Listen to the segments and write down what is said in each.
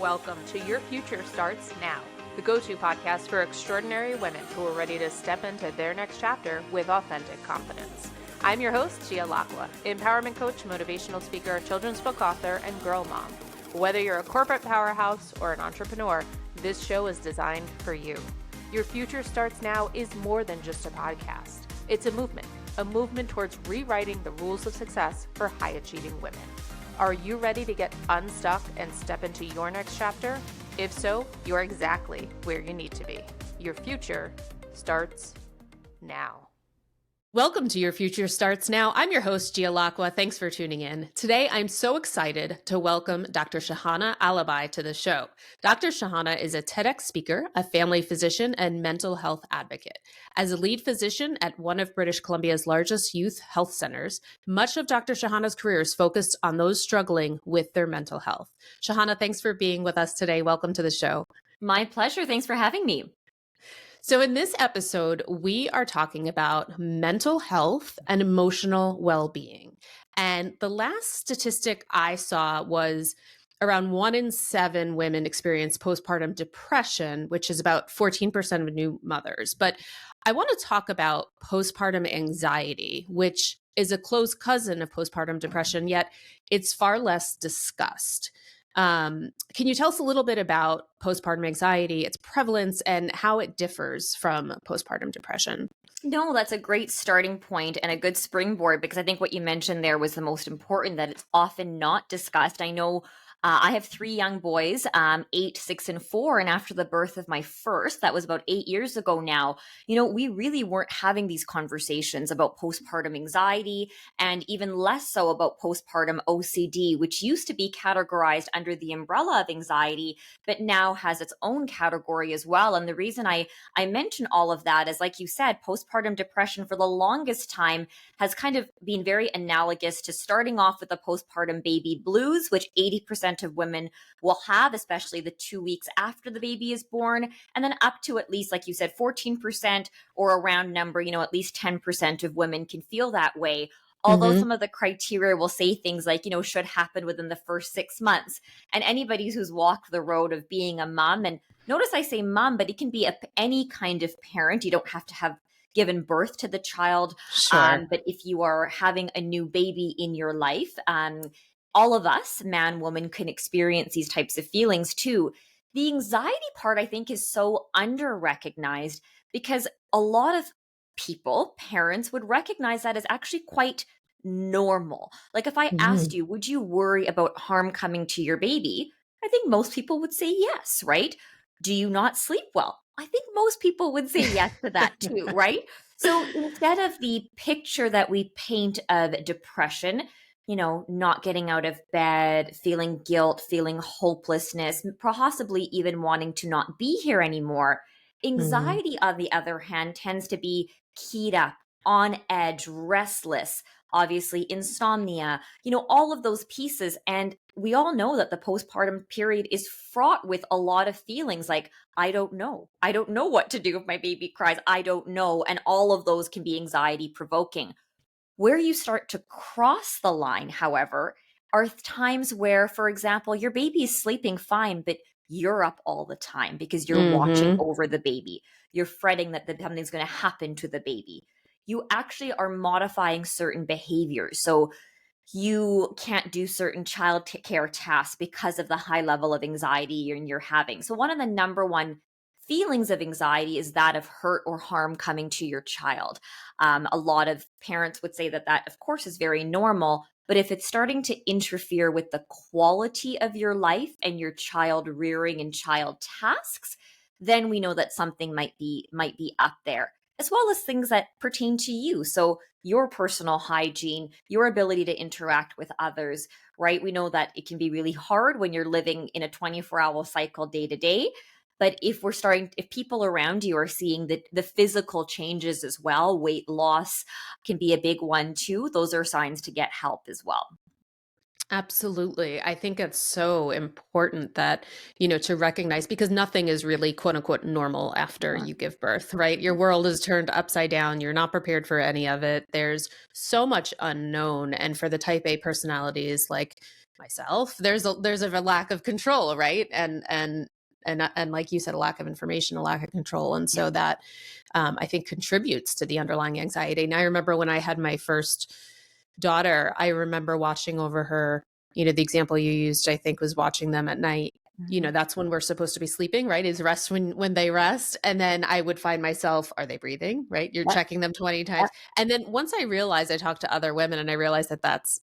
Welcome to Your Future Starts Now, the go-to podcast for extraordinary women who are ready to step into their next chapter with authentic confidence. I'm your host, Gia Lacqua, empowerment coach, motivational speaker, children's book author, and girl mom. Whether you're a corporate powerhouse or an entrepreneur, this show is designed for you. Your Future Starts Now is more than just a podcast. It's a movement towards rewriting the rules of success for high-achieving women. Are you ready to get unstuck and step into your next chapter? If so, you're exactly where you need to be. Your future starts now. Welcome to Your Future Starts Now. I'm your host, Gia Lacqua. Thanks for tuning in. Today, I'm so excited to welcome Dr. Shahana Alibhai to the show. Dr. Shahana is a TEDx speaker, a family physician, and mental health advocate. As a lead physician at one of British Columbia's largest youth health centers, much of Dr. Shahana's career is focused on those struggling with their mental health. Shahana, thanks for being with us today. Welcome to the show. My pleasure. Thanks for having me. So in this episode, we are talking about mental health and emotional well-being. And the last statistic I saw was around 1 in 7 women experience postpartum depression, which is about 14% of new mothers. But I want to talk about postpartum anxiety, which is a close cousin of postpartum depression, yet it's far less discussed. Can you tell us a little bit about postpartum anxiety, its prevalence, and how it differs from postpartum depression? No, that's a great starting point and a good springboard, because I think what you mentioned there was the most important, that it's often not discussed. I know I have 3 young boys, 8, 6, and 4. And after the birth of my first, that was about 8 years ago now, we really weren't having these conversations about postpartum anxiety, and even less so about postpartum OCD, which used to be categorized under the umbrella of anxiety, but now has its own category as well. And the reason I mention all of that is, like you said, postpartum depression for the longest time has kind of been very analogous to starting off with the postpartum baby blues, which 80% of women will have, especially the 2 weeks after the baby is born, and then up to at least, like you said, 14% or a round number, at least 10% of women can feel that way. Although some of the criteria will say things like, should happen within the first 6 months. And anybody who's walked the road of being a mom, and notice I say mom, but it can be any kind of parent. You don't have to have given birth to the child. Sure. But if you are having a new baby in your life, all of us, man, woman, can experience these types of feelings too. The anxiety part, I think, is so under-recognized, because a lot of people, parents, would recognize that as actually quite normal. Like if I asked you, would you worry about harm coming to your baby? I think most people would say yes, right? Do you not sleep well? I think most people would say yes to that too, right? So instead of the picture that we paint of depression, not getting out of bed, feeling guilt, feeling hopelessness, possibly even wanting to not be here anymore. Anxiety, on the other hand, tends to be keyed up, on edge, restless, obviously insomnia, all of those pieces. And we all know that the postpartum period is fraught with a lot of feelings like, I don't know. I don't know what to do if my baby cries. I don't know. And all of those can be anxiety provoking. Where you start to cross the line, however, are times where, for example, your baby is sleeping fine, but you're up all the time because you're watching over the baby. You're fretting that something's going to happen to the baby. You actually are modifying certain behaviors. So you can't do certain child care tasks because of the high level of anxiety you're having. So one of the number one feelings of anxiety is that of hurt or harm coming to your child. A lot of parents would say that, of course, is very normal. But if it's starting to interfere with the quality of your life and your child rearing and child tasks, then we know that something might be up there, as well as things that pertain to you. So your personal hygiene, your ability to interact with others, right? We know that it can be really hard when you're living in a 24-hour cycle day to day. But if people around you are seeing the physical changes as well, weight loss can be a big one too. Those are signs to get help as well. Absolutely. I think it's so important that, to recognize, because nothing is really quote unquote normal after you give birth, right? Your world is turned upside down. You're not prepared for any of it. There's so much unknown. And for the type A personalities like myself. There's a lack of control, right? And like you said, a lack of information, a lack of control. And so that I think contributes to the underlying anxiety. And I remember when I had my first daughter, I remember watching over her, the example you used, I think, was watching them at night. That's when we're supposed to be sleeping, right? Is rest when they rest. And then I would find myself, are they breathing? Right? You're checking them 20 times. And then once I realized, I talked to other women and I realized that that's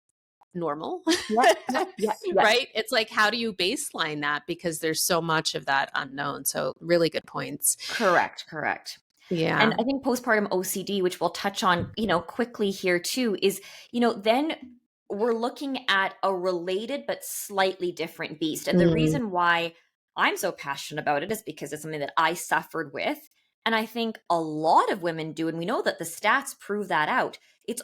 normal. Right? It's like, how do you baseline that? Because there's so much of that unknown. So really good points. Correct. Yeah. And I think postpartum OCD, which we'll touch on, quickly here too, is, then we're looking at a related but slightly different beast. And the reason why I'm so passionate about it is because it's something that I suffered with. And I think a lot of women do. And we know that the stats prove that out. It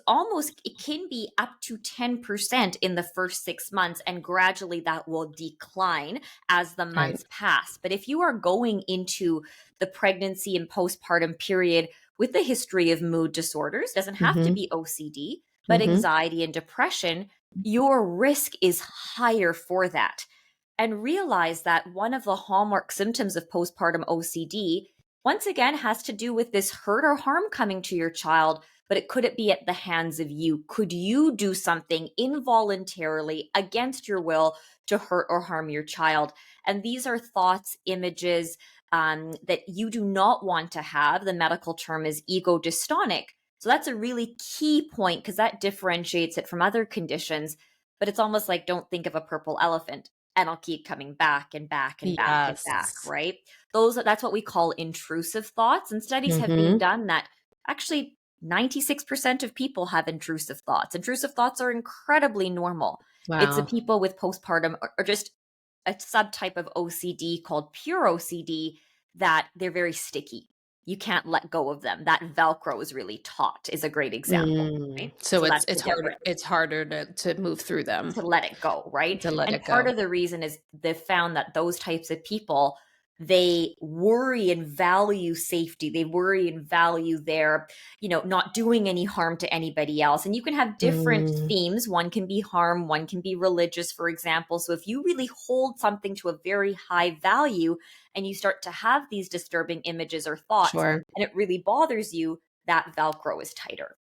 can be up to 10% in the first 6 months, and gradually that will decline as the months pass. But if you are going into the pregnancy and postpartum period with a history of mood disorders, doesn't have to be OCD, but anxiety and depression, your risk is higher for that. And realize that one of the hallmark symptoms of postpartum OCD, once again, has to do with this hurt or harm coming to your child, but could it be at the hands of you? Could you do something involuntarily against your will to hurt or harm your child? And these are thoughts, images that you do not want to have. The medical term is ego dystonic. So that's a really key point because that differentiates it from other conditions. But it's almost like, don't think of a purple elephant and I'll keep coming back and back and back and back, right? That's what we call intrusive thoughts. And studies have been done that actually 96% of people have intrusive thoughts. Intrusive thoughts are incredibly normal. Wow. It's the people with postpartum or just a subtype of OCD called pure OCD that they're very sticky. You can't let go of them. That Velcro is really taut is a great example. Right? So it's harder to move through them. To let it go, right? And part of the reason is they've found that those types of people, they worry and value safety. They worry and value their, not doing any harm to anybody else. And you can have different themes. One can be harm, one can be religious, for example. So if you really hold something to a very high value and you start to have these disturbing images or thoughts, and it really bothers you, that Velcro is tighter.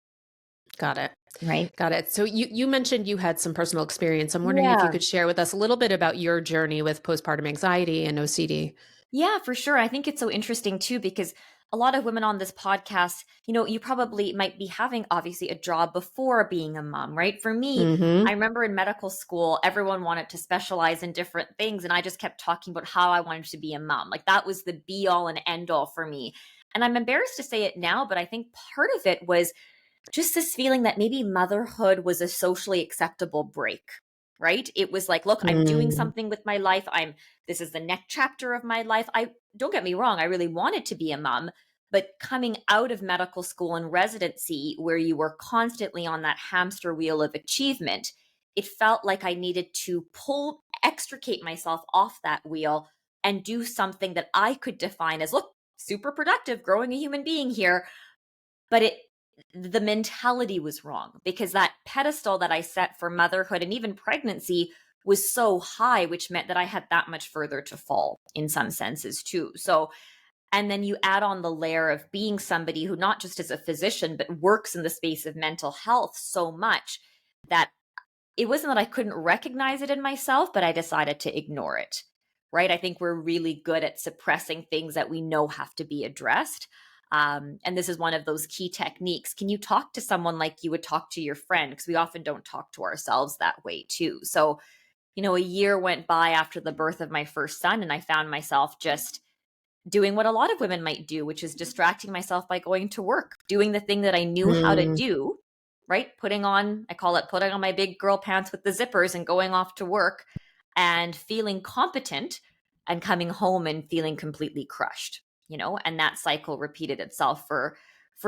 Got it. Right. Got it. So you mentioned you had some personal experience. I'm wondering if you could share with us a little bit about your journey with postpartum anxiety and OCD. Yeah, for sure. I think it's so interesting too, because a lot of women on this podcast, you probably might be having obviously a job before being a mom, right? For me, I remember in medical school, everyone wanted to specialize in different things. And I just kept talking about how I wanted to be a mom. Like that was the be all and end all for me. And I'm embarrassed to say it now, but I think part of it was just this feeling that maybe motherhood was a socially acceptable break, right? It was like, look, I'm doing something with my life. This is the next chapter of my life. Don't get me wrong. I really wanted to be a mom, but coming out of medical school and residency where you were constantly on that hamster wheel of achievement, it felt like I needed to extricate myself off that wheel and do something that I could define as, look, super productive, growing a human being here. But the mentality was wrong because that pedestal that I set for motherhood and even pregnancy was so high, which meant that I had that much further to fall in some senses too. So, and then you add on the layer of being somebody who not just is a physician, but works in the space of mental health so much that it wasn't that I couldn't recognize it in myself, but I decided to ignore it, right? I think we're really good at suppressing things that we know have to be addressed. And this is one of those key techniques. Can you talk to someone like you would talk to your friend? Because we often don't talk to ourselves that way too. So, a year went by after the birth of my first son, and I found myself just doing what a lot of women might do, which is distracting myself by going to work, doing the thing that I knew how to do, right? I call it putting on my big girl pants with the zippers and going off to work and feeling competent and coming home and feeling completely crushed, and that cycle repeated itself for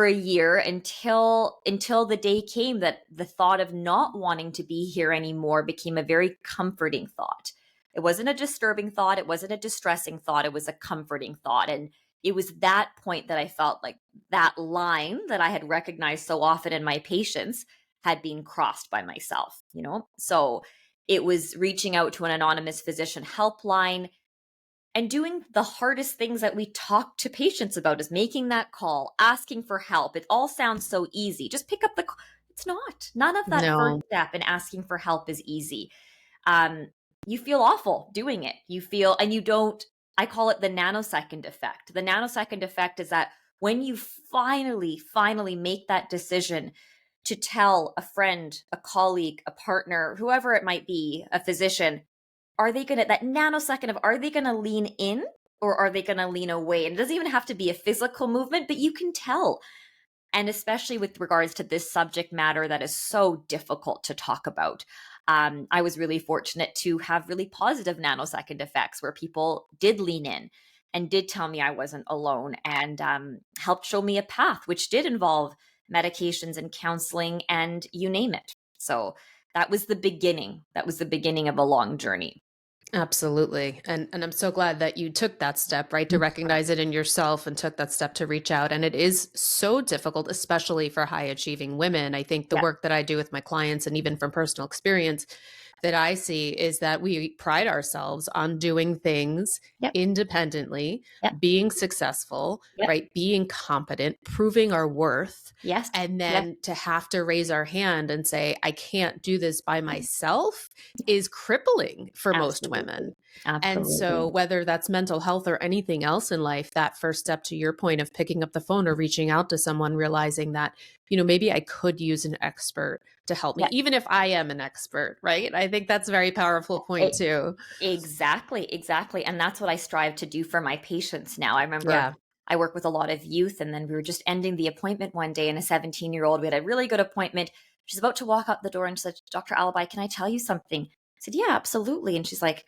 a year until the day came that the thought of not wanting to be here anymore became a very comforting thought. It wasn't a disturbing thought. It wasn't a distressing thought. It was a comforting thought. And it was that point that I felt like that line that I had recognized so often in my patients had been crossed by myself, So It was reaching out to an anonymous physician helpline and doing the hardest things that we talk to patients about, is making that call, asking for help. It all sounds so easy. Just pick up the call. It's not. None of that first No. step in asking for help is easy. You feel awful doing it. You feel, and you don't, I call it the nanosecond effect. The nanosecond effect is that when you finally make that decision to tell a friend, a colleague, a partner, whoever it might be, a physician, are they going to, that nanosecond of, are they going to lean in or are they going to lean away? And it doesn't even have to be a physical movement, but you can tell. And especially with regards to this subject matter that is so difficult to talk about. I was really fortunate to have really positive nanosecond effects where people did lean in and did tell me I wasn't alone, and helped show me a path, which did involve medications and counseling and you name it. So that was the beginning. That was the beginning of a long journey. Absolutely. And I'm so glad that you took that step, right, to recognize it in yourself and took that step to reach out. And it is so difficult, especially for high achieving women. I think the Yeah. work that I do with my clients, and even from personal experience that I see, is that we pride ourselves on doing things Yep. independently, Yep. being successful, Yep. right, being competent, proving our worth. Yes. And Yes. then to have to raise our hand and say, I can't do this by myself, is crippling for most Absolutely. women. Absolutely. And so whether that's mental health or anything else in life, that first step, to your point, of picking up the phone or reaching out to someone, realizing that, maybe I could use an expert to help me, Yeah. even if I am an expert, right? I think that's a very powerful point too. Exactly. And that's what I strive to do for my patients now. I remember Yeah. I work with a lot of youth, and then we were just ending the appointment one day, and a 17-year-old, we had a really good appointment. She's about to walk out the door and she said, Dr. Alibhai, can I tell you something? I said, yeah, absolutely. And she's like,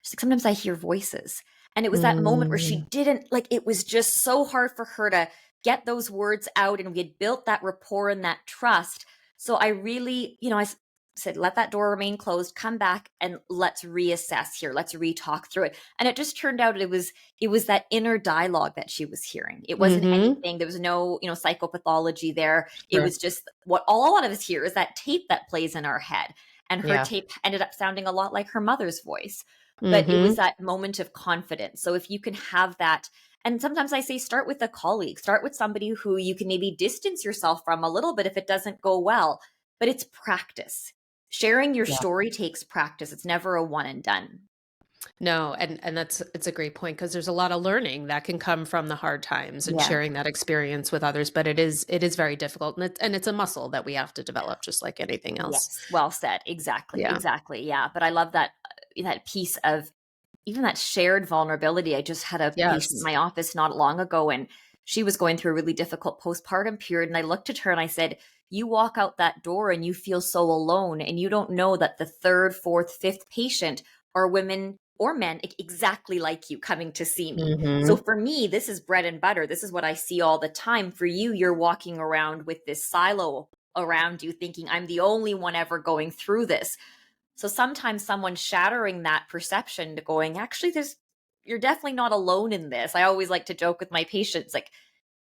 sometimes I hear voices. And it was that moment where she didn't, like, it was just so hard for her to get those words out, and we had built that rapport and that trust. So I really, I said, let that door remain closed, come back and let's reassess here. Let's re-talk through it. And it just turned out it was that inner dialogue that she was hearing. It wasn't anything. There was no, psychopathology there. It was just what a lot of us hear is that tape that plays in our head. And her tape ended up sounding a lot like her mother's voice. But it was that moment of confidence. So if you can have that, and sometimes I say, start with a colleague, start with somebody who you can maybe distance yourself from a little bit if it doesn't go well, but it's practice. Sharing your story takes practice. It's never a one and done. No, and it's a great point, because there's a lot of learning that can come from the hard times and sharing that experience with others. But it is very difficult, and it's a muscle that we have to develop, just like anything else. Yes, well said. Exactly. Yeah. But I love that piece of even that shared vulnerability. I just had a patient in my office not long ago, and she was going through a really difficult postpartum period. And I looked at her and I said, you walk out that door and you feel so alone, and you don't know that the third, fourth, fifth patient are women or men exactly like you coming to see me. So for me, this is bread and butter. This is what I see all the time. For you, you're walking around with this silo around you thinking, I'm the only one ever going through this. So sometimes someone shattering that perception to going, actually, you're definitely not alone in this. I always like to joke with my patients, like,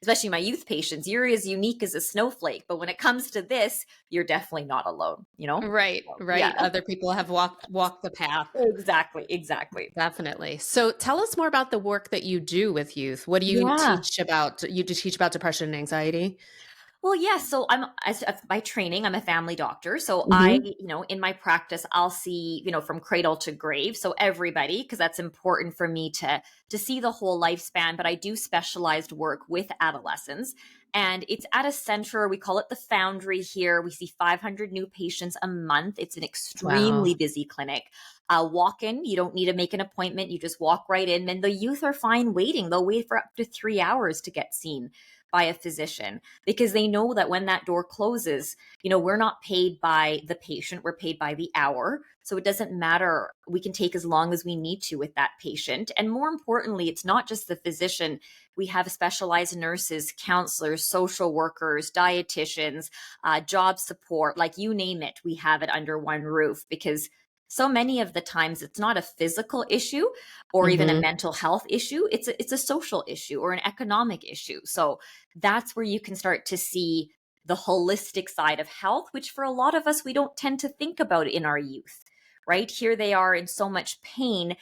especially my youth patients, you're as unique as a snowflake. But when it comes to this, you're definitely not alone, Right. Yeah. Other people have walked the path. Exactly. Definitely. So tell us more about the work that you do with youth. What do you teach about? You teach about depression and anxiety? Well, yeah. So by training, I'm a family doctor. So I, in my practice, I'll see, from cradle to grave. So everybody, because that's important for me to see the whole lifespan. But I do specialized work with adolescents, and it's at a center. We call it the Foundry here. We see 500 new patients a month. It's an extremely busy clinic. Walk in. You don't need to make an appointment. You just walk right in, and the youth are fine waiting. They'll wait for up to 3 hours to get seen by a physician, because they know that when that door closes, we're not paid by the patient, we're paid by the hour. So it doesn't matter. We can take as long as we need to with that patient. And more importantly, it's not just the physician. We have specialized nurses, counselors, social workers, dietitians, job support, like you name it. We have it under one roof, because so many of the times it's not a physical issue or even a mental health issue. It's a social issue or an economic issue. So that's where you can start to see the holistic side of health, which for a lot of us, we don't tend to think about in our youth, right? Here they are in so much pain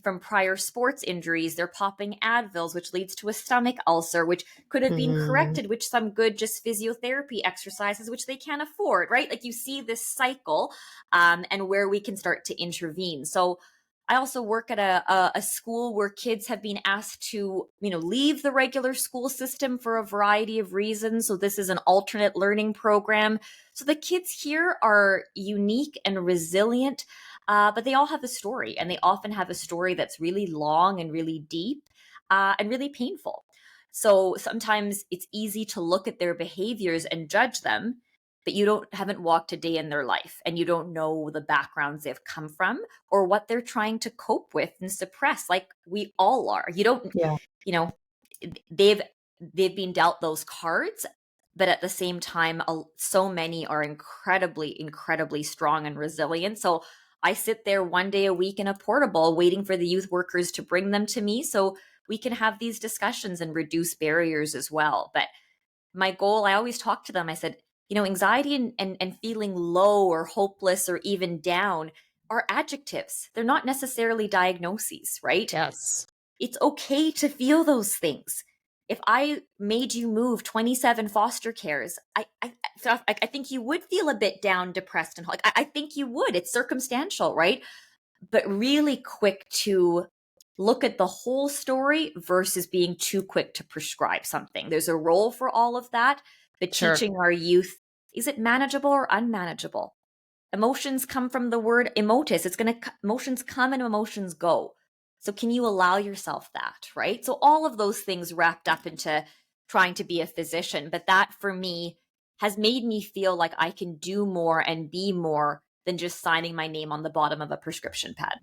from prior sports injuries. They're popping Advils, which leads to a stomach ulcer, which could have been corrected with some good just physiotherapy exercises, which they can't afford, right? Like you see this cycle and where we can start to intervene. So I also work at a school where kids have been asked to, leave the regular school system for a variety of reasons. So this is an alternate learning program. So the kids here are unique and resilient, but they all have a story, and they often have a story that's really long and really deep and really painful. So sometimes it's easy to look at their behaviors and judge them, but you haven't walked a day in their life, and you don't know the backgrounds they've come from or what they're trying to cope with and suppress, like we all are. You don't, you know, they've been dealt those cards, but at the same time, so many are incredibly, incredibly strong and resilient. So I sit there one day a week in a portable waiting for the youth workers to bring them to me so we can have these discussions and reduce barriers as well. But my goal, I always talk to them. I said, anxiety and feeling low or hopeless or even down are adjectives. They're not necessarily diagnoses, right? Yes. It's okay to feel those things. If I made you move 27 foster cares, I think you would feel a bit down, depressed, and I think you would. It's circumstantial, right? But really quick to look at the whole story versus being too quick to prescribe something. There's a role for all of that, but teaching our youth, is it manageable or unmanageable? Emotions come from the word emotus. Emotions come and emotions go. So can you allow yourself that, right? So all of those things wrapped up into trying to be a physician, but that for me has made me feel like I can do more and be more than just signing my name on the bottom of a prescription pad.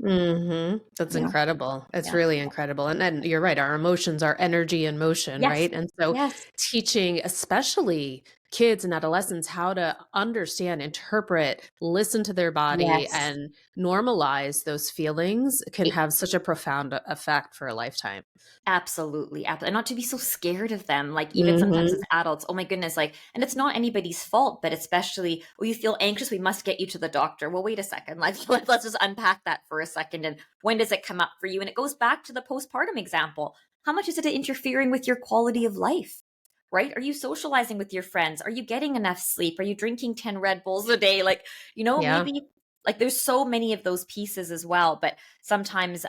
That's incredible. It's really incredible. And you're right. Our emotions are energy in motion, right? And so teaching, especially kids and adolescents, how to understand, interpret, listen to their body and normalize those feelings can have such a profound effect for a lifetime. Absolutely. And not to be so scared of them. Like even sometimes as adults, oh my goodness, like, and it's not anybody's fault, but especially, oh, you feel anxious, we must get you to the doctor. Well, wait a second. Let's just unpack that for a second. And when does it come up for you? And it goes back to the postpartum example. How much is it interfering with your quality of life? Right? Are you socializing with your friends? Are you getting enough sleep? Are you drinking 10 Red Bulls a day? Like, maybe like there's so many of those pieces as well. But sometimes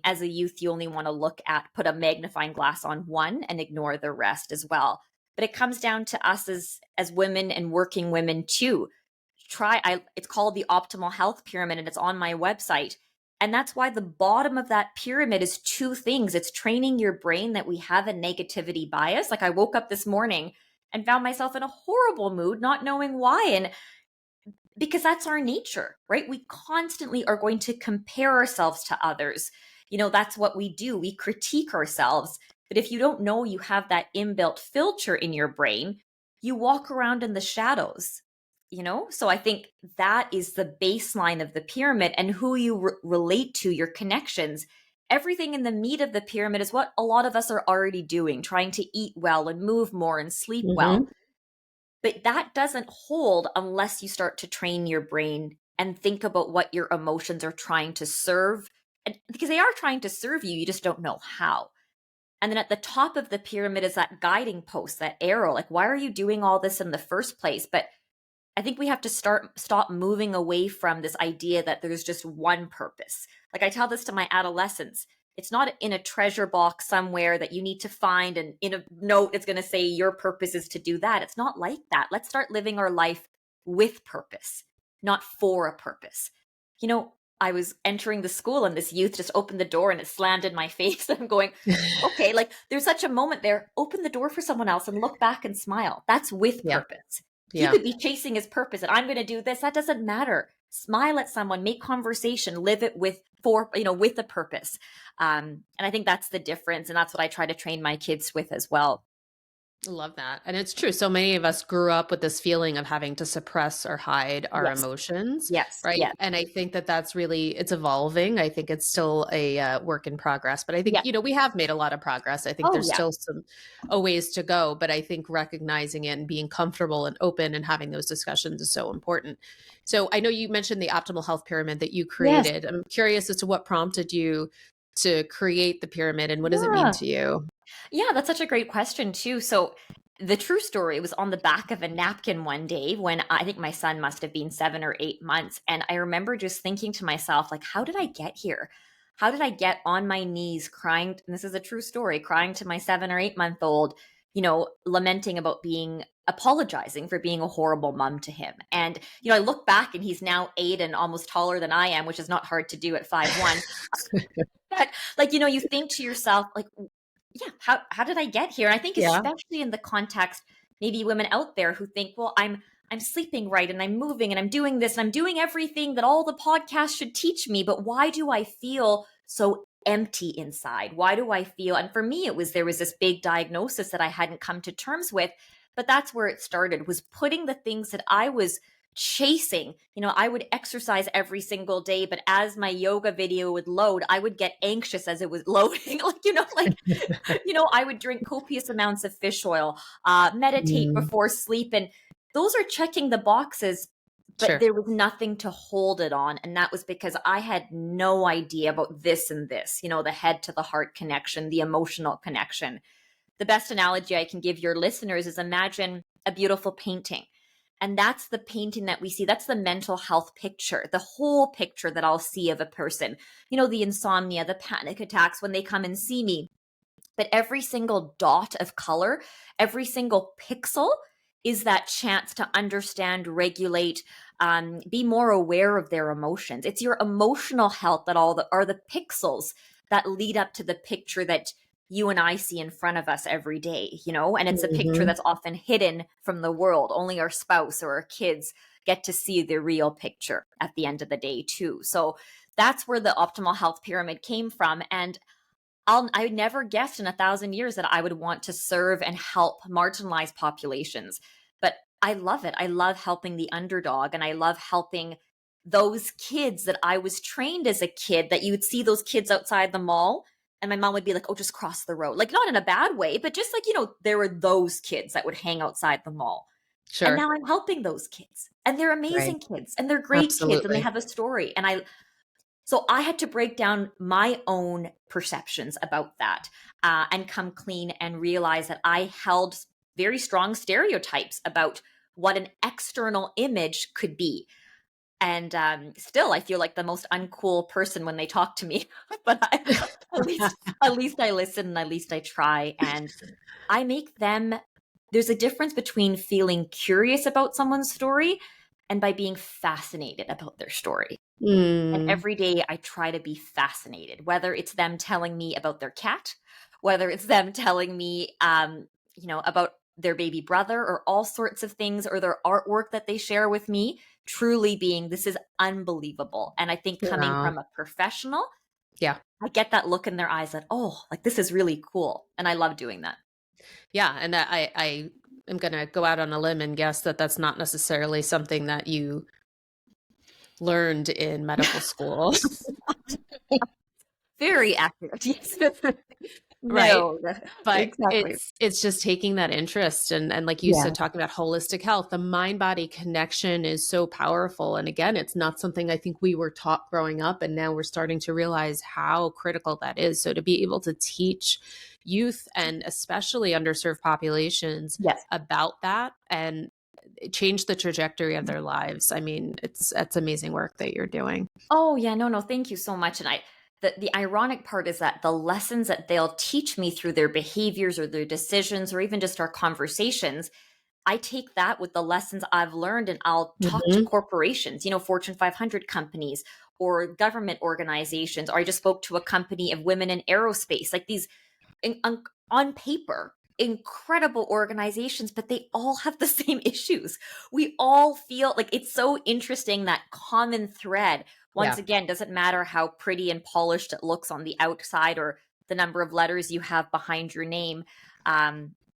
as a youth, you only want to put a magnifying glass on one and ignore the rest as well. But it comes down to us as women and working women too. It's called the optimal health pyramid, and it's on my website. And that's why the bottom of that pyramid is two things. It's training your brain that we have a negativity bias. Like I woke up this morning and found myself in a horrible mood, not knowing why. And because that's our nature, right? We constantly are going to compare ourselves to others. That's what we do. We critique ourselves. But if you don't know you have that inbuilt filter in your brain, you walk around in the shadows, So I think that is the baseline of the pyramid, and who you relate to, your connections. Everything in the meat of the pyramid is what a lot of us are already doing, trying to eat well and move more and sleep well. But that doesn't hold unless you start to train your brain and think about what your emotions are trying to serve. And because they are trying to serve you, you just don't know how. And then at the top of the pyramid is that guiding post, that arrow. Like, why are you doing all this in the first place? But I think we have to stop moving away from this idea that there's just one purpose. Like I tell this to my adolescents. It's not in a treasure box somewhere that you need to find, and in a note it's going to say your purpose is to do that. It's not like that. Let's start living our life with purpose, not for a purpose. I was entering the school and this youth just opened the door and it slammed in my face. And I'm going, okay, like there's such a moment there. Open the door for someone else and look back and smile. That's with purpose. He could be chasing his purpose and I'm going to do this. That doesn't matter. Smile at someone, make conversation, live it with a purpose. And I think that's the difference. And that's what I try to train my kids with as well. I love that. And it's true. So many of us grew up with this feeling of having to suppress or hide our Yes. emotions, Yes. right? Yes. And I think that that's really, it's evolving. I think it's still a work in progress, but I think, Yeah. we have made a lot of progress. I think Oh, there's yeah. still a ways to go, but I think recognizing it and being comfortable and open and having those discussions is so important. So I know you mentioned the optimal health pyramid that you Yes. created. I'm curious as to what prompted you to create the pyramid and what does it mean Yeah. to you? Yeah, that's such a great question too. So the true story was on the back of a napkin one day when I think my son must have been 7 or 8 months. And I remember just thinking to myself, like, how did I get here? How did I get on my knees crying? And this is a true story, crying to my 7 or 8 month old, lamenting about apologizing for being a horrible mom to him. And, I look back and he's now 8 and almost taller than I am, which is not hard to do at 5'1". But like, you think to yourself, like, yeah, how did I get here? And I think Yeah. especially in the context, maybe women out there who think, well, I'm sleeping right and I'm moving and I'm doing this and I'm doing everything that all the podcasts should teach me, but why do I feel so empty inside? Why do I feel? And for me, there was this big diagnosis that I hadn't come to terms with, but that's where it started, was putting the things that I was chasing. I would exercise every single day, but as my yoga video would load, I would get anxious as it was loading. I would drink copious amounts of fish oil, meditate Mm, before sleep. And those are checking the boxes, but sure. there was nothing to hold it on. And that was because I had no idea about this and this, the head to the heart connection, the emotional connection. The best analogy I can give your listeners is, imagine a beautiful painting. And that's the painting that we see. That's the mental health picture, the whole picture that I'll see of a person. The insomnia, the panic attacks when they come and see me. But every single dot of color, every single pixel is that chance to understand, regulate, be more aware of their emotions. It's your emotional health that are the pixels that lead up to the picture that you and I see in front of us every day, and it's a picture Mhm. that's often hidden from the world. Only our spouse or our kids get to see the real picture at the end of the day too. So that's where the optimal health pyramid came from. And I never guessed in 1,000 years that I would want to serve and help marginalized populations. But I love it. I love helping the underdog, and I love helping those kids that I was trained as a kid, that you would see those kids outside the mall and my mom would be like, oh, just cross the road. Like, not in a bad way, but just like, there were those kids that would hang outside the mall. And Sure. now I'm helping those kids, and they're Right. amazing kids, and they're great kids, and they Absolutely. have a story. So I had to break down my own perceptions about that, and come clean and realize that I held very strong stereotypes about what an external image could be. And still, I feel like the most uncool person when they talk to me. But at least I listen, and at least I try, and I make them. There's a difference between feeling curious about someone's story and by being fascinated about their story. And Mm, every day I try to be fascinated, whether it's them telling me about their cat, whether it's them telling me, about their baby brother, or all sorts of things, or their artwork that they share with me, truly being, this is unbelievable. And I think coming wow. from a professional, Yeah. I get that look in their eyes that, oh, like, this is really cool. And I love doing that. Yeah. And that I am going to go out on a limb and guess that that's not necessarily something that you learned in medical school. Very accurate. Yes. Right. No, But exactly. it's just taking that interest and like you Yeah. said, talking about holistic health, the mind body connection is so powerful. And again, it's not something I think we were taught growing up, and now we're starting to realize how critical that is. So to be able to teach youth and especially underserved populations Yes. about that and change the trajectory of their lives. I mean, it's amazing work that you're doing. Oh yeah, no, thank you so much. And the ironic part is that the lessons that they'll teach me through their behaviors or their decisions or even just our conversations, I take that with the lessons I've learned, and I'll talk to Mhm. corporations, Fortune 500 companies or government organizations. Or I just spoke to a company of women in aerospace, like these on paper incredible organizations, but they all have the same issues. We all feel like, it's so interesting, that common thread. Once Yeah. again, doesn't matter how pretty and polished it looks on the outside, or the number of letters you have behind your name.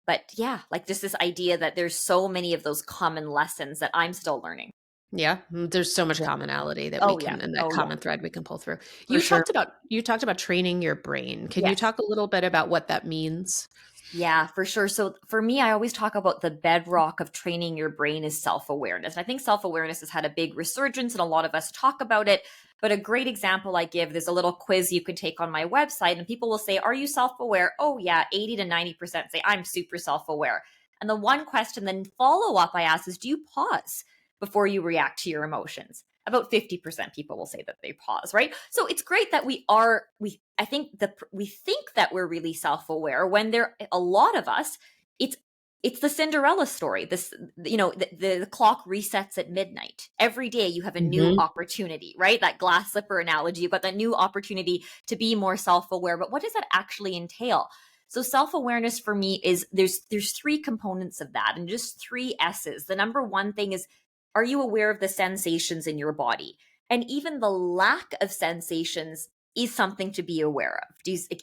But yeah, like just this idea that there's so many of those common lessons that I'm still learning. Yeah, there's so much Yeah. commonality that we Oh yeah. can, and that Oh yeah. common thread we can pull through. For sure. You talked about training your brain. Can you Yes. talk a little bit about what that means? Yeah, for sure. So for me, I always talk about the bedrock of training your brain is self-awareness. And I think self-awareness has had a big resurgence and a lot of us talk about it. But a great example I give, there's a little quiz you can take on my website and people will say, are you self-aware? Oh yeah, 80 to 90% say I'm super self-aware. And the one question then follow-up I ask is, do you pause before you react to your emotions? About 50% people will say that they pause, right? So it's great that I think we think that we're really self-aware when a lot of us, it's the Cinderella story. This, the clock resets at midnight. Every day you have a new opportunity, right? That glass slipper analogy, you've got that new opportunity to be more self-aware. But what does that actually entail? So self-awareness for me is there's three components of that and just three S's. The number one thing is, are you aware of the sensations in your body? And even the lack of sensations is something to be aware of.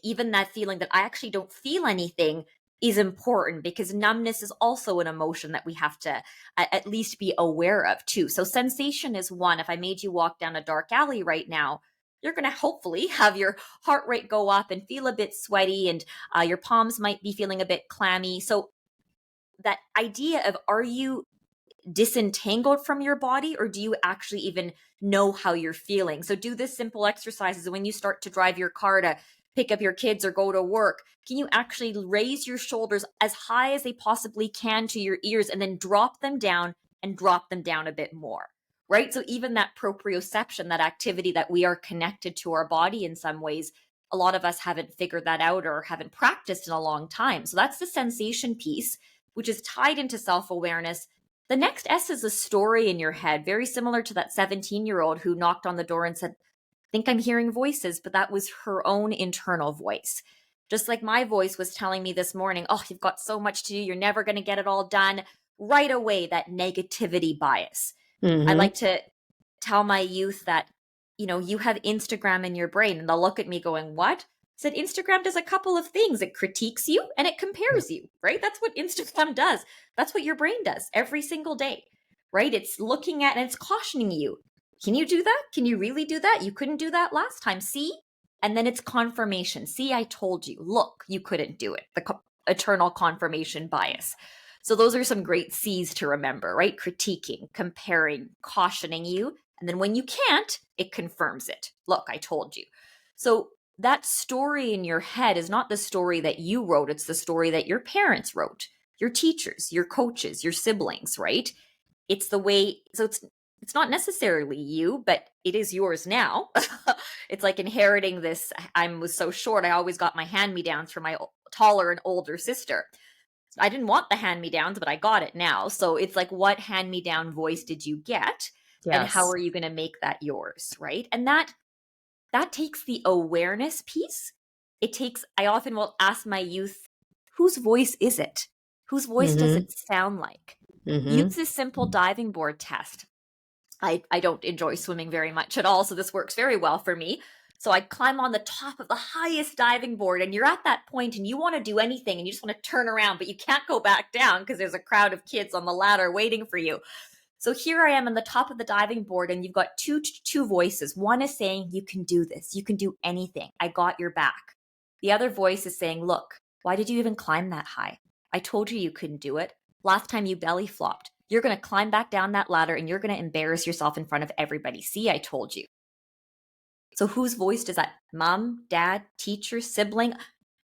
Even that feeling that I actually don't feel anything is important, because numbness is also an emotion that we have to at least be aware of too. So sensation is one. If I made you walk down a dark alley right now, you're going to hopefully have your heart rate go up and feel a bit sweaty, and your palms might be feeling a bit clammy. So that idea of, are you disentangled from your body, or do you actually even know how you're feeling? So do this simple exercises when you start to drive your car to pick up your kids or go to work. Can you actually raise your shoulders as high as they possibly can to your ears and then drop them down and drop them down a bit more, right? So even that proprioception, that activity that we are connected to our body in some ways, a lot of us haven't figured that out or haven't practiced in a long time. So that's the sensation piece, which is tied into self-awareness. The next S is a story in your head, very similar to that 17-year-old who knocked on the door and said, I think I'm hearing voices, but that was her own internal voice. Just like my voice was telling me this morning, oh, you've got so much to do, you're never going to get it all done. Right away, that negativity bias. I like to tell my youth that, you have Instagram in your brain, and they'll look at me going, what? Said Instagram does a couple of things. It critiques you and it compares you, right? That's what Instagram does. That's what your brain does every single day, right? It's looking at and it's cautioning you. Can you do that? Can you really do that? You couldn't do that last time. See? And then it's confirmation. See, I told you. Look, you couldn't do it. The eternal confirmation bias. So those are some great C's to remember, right? Critiquing, comparing, cautioning you. And then when you can't, it confirms it. Look, I told you. So that story in your head is not the story that you wrote. It's the story that your parents wrote, your teachers, your coaches, your siblings, right? It's the way, so it's not necessarily you, but it is yours now. It's like inheriting this. I was so short. I always got my hand-me-downs from my taller and older sister. I didn't want the hand-me-downs, but I got it now. So it's like, what hand-me-down voice did you get? Yes. And how are you going to make that yours, right? And that takes the awareness piece. I often will ask my youth, whose voice is it? Whose voice does it sound like? Use this simple diving board test. I don't enjoy swimming very much at all, so this works very well for me. So I climb on the top of the highest diving board, and you're at that point and you want to do anything and you just want to turn around, but you can't go back down because there's a crowd of kids on the ladder waiting for you. So here I am on the top of the diving board, and you've got two voices. One is saying, you can do this. You can do anything. I got your back. The other voice is saying, look, why did you even climb that high? I told you couldn't do it. Last time you belly flopped. You're going to climb back down that ladder and you're going to embarrass yourself in front of everybody. See, I told you. So whose voice does that? Mom, dad, teacher, sibling?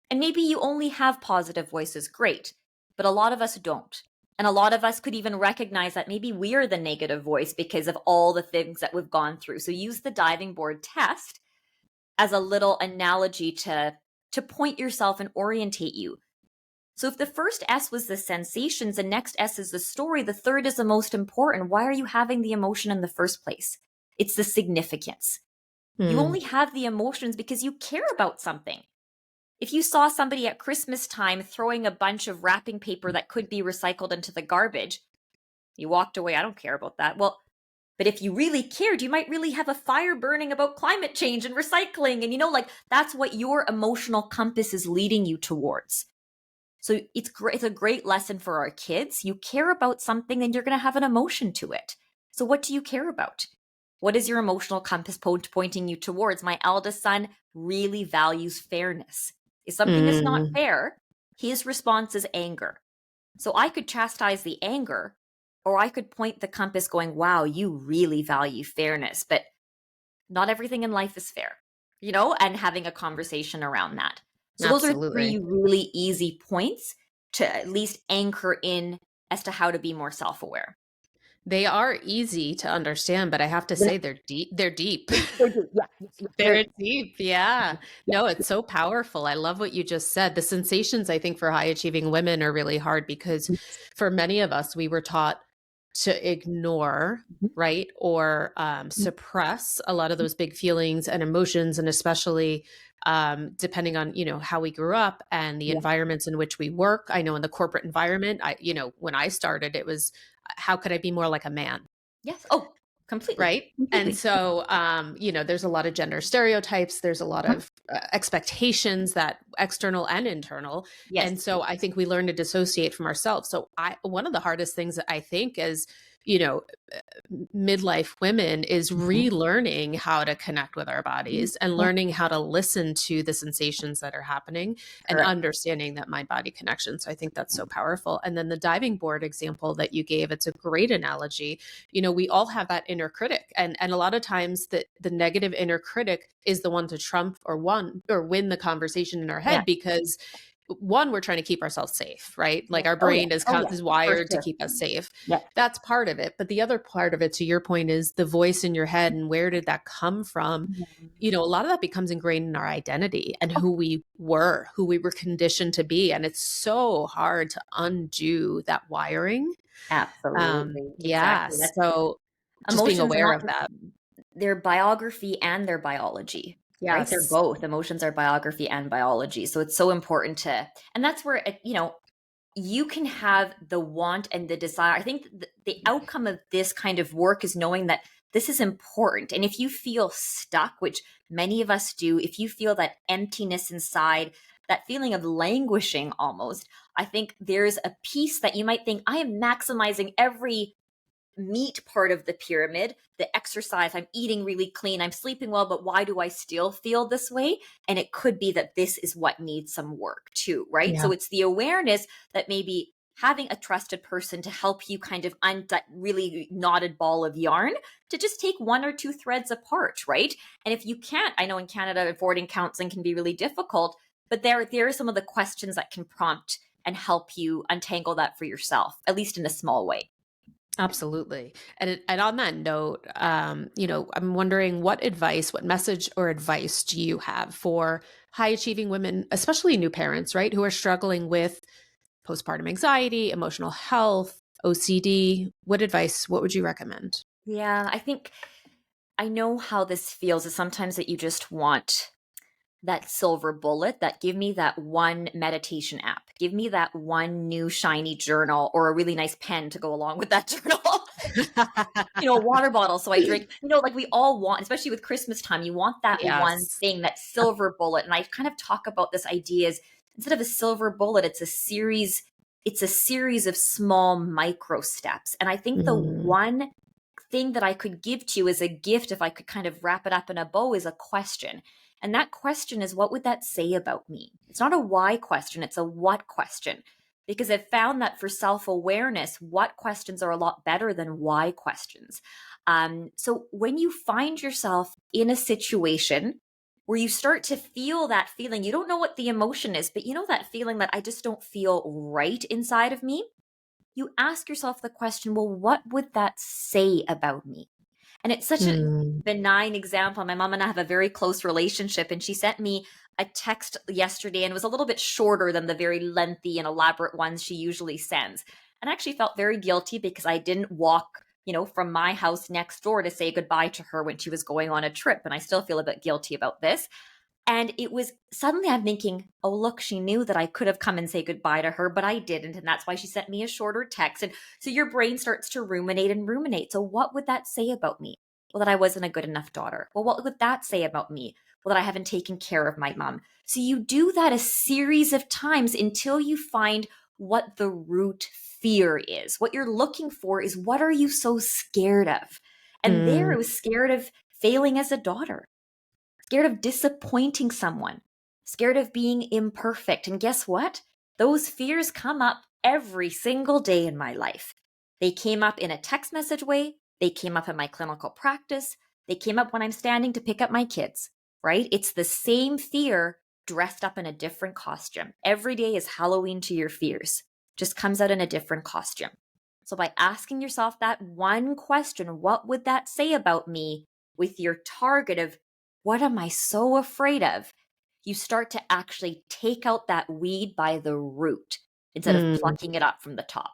And maybe you only have positive voices. Great. But a lot of us don't. And a lot of us could even recognize that maybe we're the negative voice because of all the things that we've gone through. So use the diving board test as a little analogy to point yourself and orientate you. So if the first S was the sensations, the next S is the story, the third is the most important. Why are you having the emotion in the first place? It's the significance. You only have the emotions because you care about something. If you saw somebody at Christmas time throwing a bunch of wrapping paper that could be recycled into the garbage, you walked away, I don't care about that. Well, but if you really cared, you might really have a fire burning about climate change and recycling. And that's what your emotional compass is leading you towards. So it's great. It's a great lesson for our kids. You care about something, then you're going to have an emotion to it. So what do you care about? What is your emotional compass pointing you towards? My eldest son really values fairness. If something is not Mm, fair, his response is anger. So I could chastise the anger, or I could point the compass going, wow, you really value fairness, but not everything in life is fair, and having a conversation around that. So those are absolutely. three really easy points to at least anchor in as to how to be more self-aware. They are easy to understand, but I have to Yeah, say they're deep. They're deep. they're good. Yeah, yeah, They're deep. Yeah. yeah, No, it's so powerful. I love what you just said. The sensations, I think, for high achieving women are really hard because for many of us, we were taught to ignore, right? Or suppress a lot of those big feelings and emotions. And especially depending on, how we grew up and the yeah. environments in which we work. I know in the corporate environment, when I started, it was, how could I be more like a man? Yes. Oh, completely. Right. And Completely. so, there's a lot of gender stereotypes. There's a lot of expectations that external and internal. Yes. And so I think we learn to dissociate from ourselves. So one of the hardest things that I think is, you know, midlife women is relearning how to connect with our bodies and Yeah. learning how to listen to the sensations that are happening and Correct. understanding that mind body connection. So I think that's so powerful. And then the diving board example that you gave, it's a great analogy. We all have that inner critic, and a lot of times the negative inner critic is the one to trump or win the conversation in our Yeah. head, because one, we're trying to keep ourselves safe, right? Like Yeah. our Oh, yeah. brain is Oh, yeah. is For wired to sure. keep us safe. Yeah. That's part of it. But the other part of it, to your point, is the voice in your head, and where did that come from? A lot of that becomes ingrained in our identity and Oh, who we were conditioned to be. And it's so hard to undo that wiring. absolutely. Yeah. Exactly. So just being Emotions are aware not of that. their biography and their biology, right? They're Yes. both. Emotions are biography and biology. So it's so important and that's where, you can have the want and the desire. I think the outcome of this kind of work is knowing that this is important. And if you feel stuck, which many of us do, if you feel that emptiness inside, that feeling of languishing almost, I think there's a piece that you might think, I am maximizing every meat part of the pyramid, the exercise, I'm eating really clean, I'm sleeping well, but why do I still feel this way? And it could be that this is what needs some work too, right? Yeah. So it's the awareness that maybe having a trusted person to help you kind of that really knotted ball of yarn, to just take one or two threads apart, right? And if you can't, I know in Canada avoiding counseling can be really difficult, but there are some of the questions that can prompt and help you untangle that for yourself, at least in a small way. Absolutely. And on that note, I'm wondering what message or advice do you have for high achieving women, especially new parents, right, who are struggling with postpartum anxiety, emotional health, OCD? What would you recommend? Yeah, I think I know how this feels, is sometimes that you just want that silver bullet, that give me that one meditation app, give me that one new shiny journal or a really nice pen to go along with that journal. A water bottle so I drink. Like we all want, especially with Christmas time, you want that one Yes. thing, that silver bullet. And I kind of talk about this idea as, instead of a silver bullet, it's a series of small micro steps. And I think the Mm, one thing that I could give to you as a gift, if I could kind of wrap it up in a bow, is a question. And that question is, what would that say about me? It's not a why question, it's a what question. Because I've found that for self awareness, what questions are a lot better than why questions. So when you find yourself in a situation where you start to feel that feeling, you don't know what the emotion is, but you know that feeling that I just don't feel right inside of me, you ask yourself the question, well, what would that say about me? And it's such a mm. benign example. My mom and I have a very close relationship, and she sent me a text yesterday, and it was a little bit shorter than the very lengthy and elaborate ones she usually sends. And I actually felt very guilty because I didn't walk, from my house next door to say goodbye to her when she was going on a trip. And I still feel a bit guilty about this. And it was suddenly I'm thinking, oh, look, she knew that I could have come and say goodbye to her, but I didn't. And that's why she sent me a shorter text. And so your brain starts to ruminate and ruminate. So what would that say about me? Well, that I wasn't a good enough daughter. Well, what would that say about me? well, that I haven't taken care of my mom. So you do that a series of times until you find what the root fear is. What you're looking for is, what are you so scared of? And there it was scared of failing as a daughter, scared of disappointing someone, scared of being imperfect. And guess what? Those fears come up every single day in my life. They came up in a text message way. They came up in my clinical practice. They came up when I'm standing to pick up my kids, right? It's the same fear dressed up in a different costume. Every day is Halloween to your fears. Just comes out in a different costume. So by asking yourself that one question, what would that say about me, with your target of, what am I so afraid of? You start to actually take out that weed by the root instead of plucking it up from the top.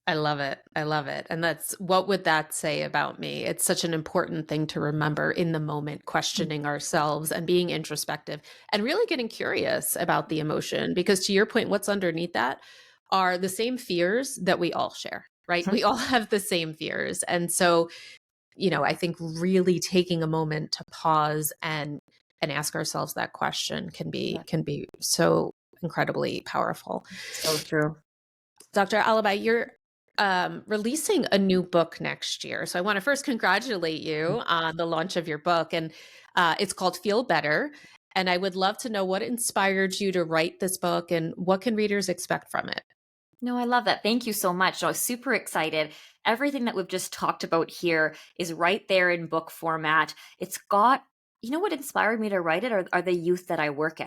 I love it. I love it. And that's, what would that say about me? It's such an important thing to remember in the moment, questioning ourselves and being introspective and really getting curious about the emotion. Because to your point, what's underneath that are the same fears that we all share, right? We all have the same fears. And so, I think really taking a moment to pause and ask ourselves that question can be so incredibly powerful. So true. Dr. Alibhai, you're releasing a new book next year. So I want to first congratulate you on the launch of your book. And it's called Feel Better. And I would love to know what inspired you to write this book and what can readers expect from it? No, I love that. Thank you so much. I was super excited. Everything that we've just talked about here is right there in book format. It's got, what inspired me to write it are the youth that I work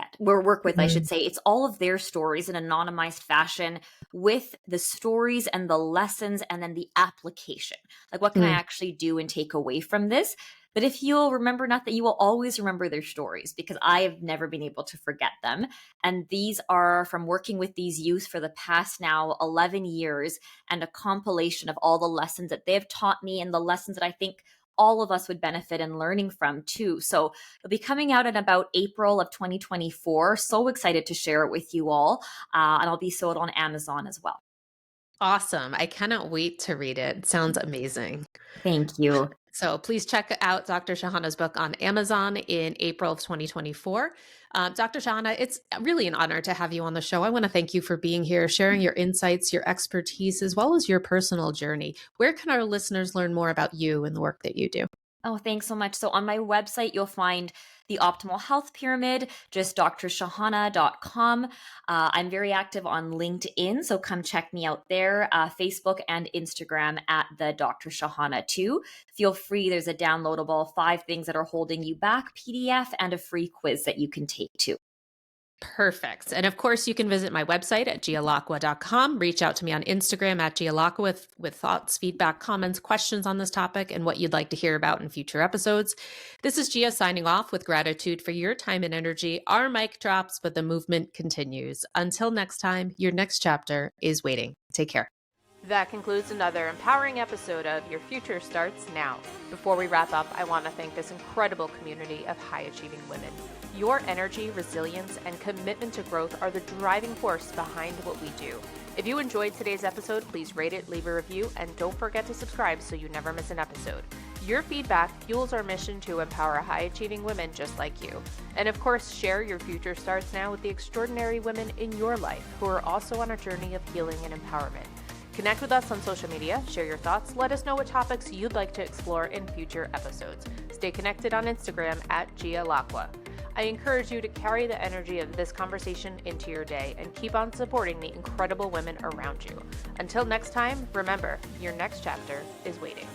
with, I should say. It's all of their stories in anonymized fashion, with the stories and the lessons and then the application. Like, what can I actually do and take away from this? But if you'll remember, not that you will always remember their stories, because I have never been able to forget them. And these are from working with these youth for the past now 11 years, and a compilation of all the lessons that they've taught me and the lessons that I think all of us would benefit in learning from too. So it'll be coming out in about April of 2024. So excited to share it with you all. And I'll be sold on Amazon as well. Awesome. I cannot wait to read it. It sounds amazing. Thank you. So please check out Dr. Shahana's book on Amazon in April of 2024. Dr. Shahana, it's really an honor to have you on the show. I want to thank you for being here, sharing your insights, your expertise, as well as your personal journey. Where can our listeners learn more about you and the work that you do? Oh, thanks so much. So on my website, you'll find the Optimal Health Pyramid, just drshahana.com. I'm very active on LinkedIn, so come check me out there. Facebook and Instagram at the Dr. Shahana too. Feel free. There's a downloadable 5 things that are holding you back PDF and a free quiz that you can take too. Perfect. And of course, you can visit my website at gialacqua.com. Reach out to me on Instagram at gialacqua with thoughts, feedback, comments, questions on this topic, and what you'd like to hear about in future episodes. This is Gia signing off with gratitude for your time and energy. Our mic drops, but the movement continues. Until next time, your next chapter is waiting. Take care. That concludes another empowering episode of Your Future Starts Now. Before we wrap up, I want to thank this incredible community of high-achieving women. Your energy, resilience, and commitment to growth are the driving force behind what we do. If you enjoyed today's episode, please rate it, leave a review, and don't forget to subscribe so you never miss an episode. Your feedback fuels our mission to empower high-achieving women just like you. And of course, share Your Future Starts Now with the extraordinary women in your life who are also on a journey of healing and empowerment. Connect with us on social media, share your thoughts, let us know what topics you'd like to explore in future episodes. Stay connected on Instagram at gialacqua. I encourage you to carry the energy of this conversation into your day and keep on supporting the incredible women around you. Until next time, remember, your next chapter is waiting.